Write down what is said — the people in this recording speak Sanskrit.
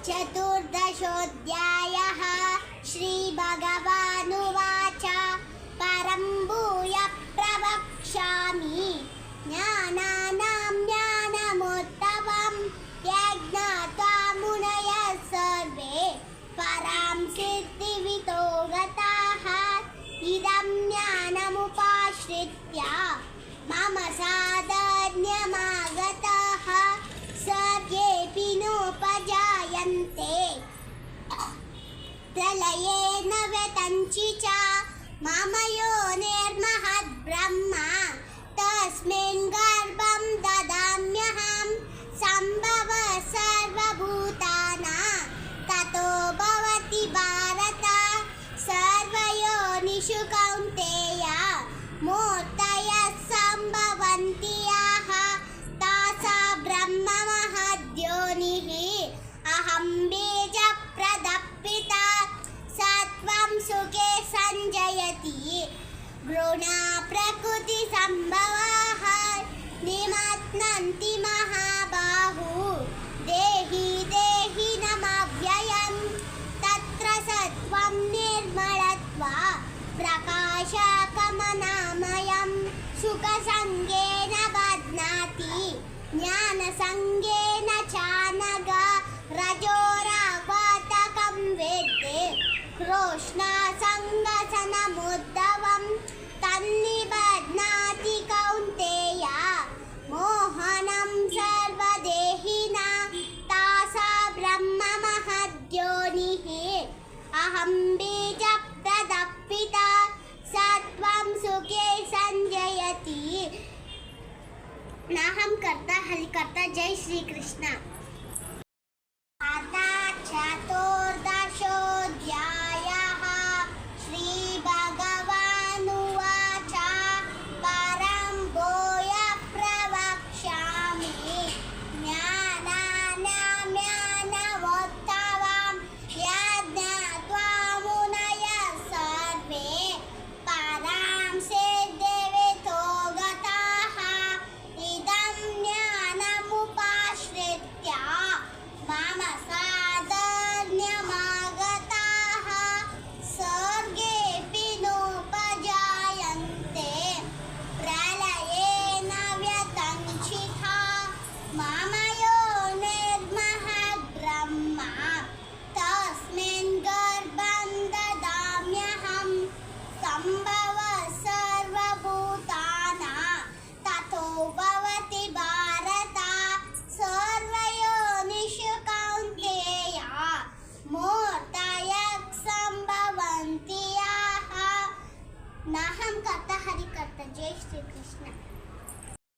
चतुर्दशोऽध्यायः श्रीभगवानुवाच परं भूयः प्रवक्ष्यामि ज्ञानानां ज्ञानमुत्तमं यज्ञात्वा मुनयः सर्वे परां सिद्धिवितो गताः इदं ज्ञानमुपाश्रित्य मम साधर्म्यमागताः सर्गेऽपि नोपजायन्ते प्रलये न व्यतञ्चि च मम योनिर्महद्ब्रह्म तस्मिन् गर्भं ददाम्यहं सम्भवः सर्वभूतानां ततो भवति भारत सर्वयोनिषु कौन्तेय मूर्तयः सम्भवन्ति याः तासा ब्रह्ममहद्योनिः अहं बीजप्रदः सत्वं सुखे सञ्जयति गुणा प्रकृतिसम्भवाः निमत्नन्ति महाबाहु देहि देहि नमव्ययं तत्र सत्वं निर्मलत्वं प्रकाशकमनामयं सुखसङ्गेन बध्नाति ज्ञानसङ्गेन चानघ रजोराघातकं वेत्ते कृष्णसङ्गसनमुद्धवं तन्निबध्नाति कौन्तेय मोहनं सर्वदेहिनां तासा ब्रह्ममहद्योनिः अहं बीजप्रदः सत्वं सुखे सञ्जयति नाहं कर्ता हरिकर्ता। जय श्री कृष्ण। चतुर्दशोऽध्यायः श्रीभगवानुवाच परं भूयः प्रवक्ष्यामि ज्ञानानां ज्ञानमुत्तमं यज्ञात्वा मुनयः सर्वे परां सिद्धिवितो गताः इदं ज्ञानमुपाश्रित्य मम साधर्म्यमागताः सर्गेऽपि नोपजायन्ते प्रलये न व्यतञ्चितः मम योनिर्महद्ब्रह्म तस्मिन् गर्भं ददाम्यहं सम्भवः सर्वभूतानां ततो भवति भारत सर्वयोनिषु कौन्तेय मूर्तयः सम्भवन्ति याः नाहं कर्ता हरिकर्ता। जय श्री कृष्ण।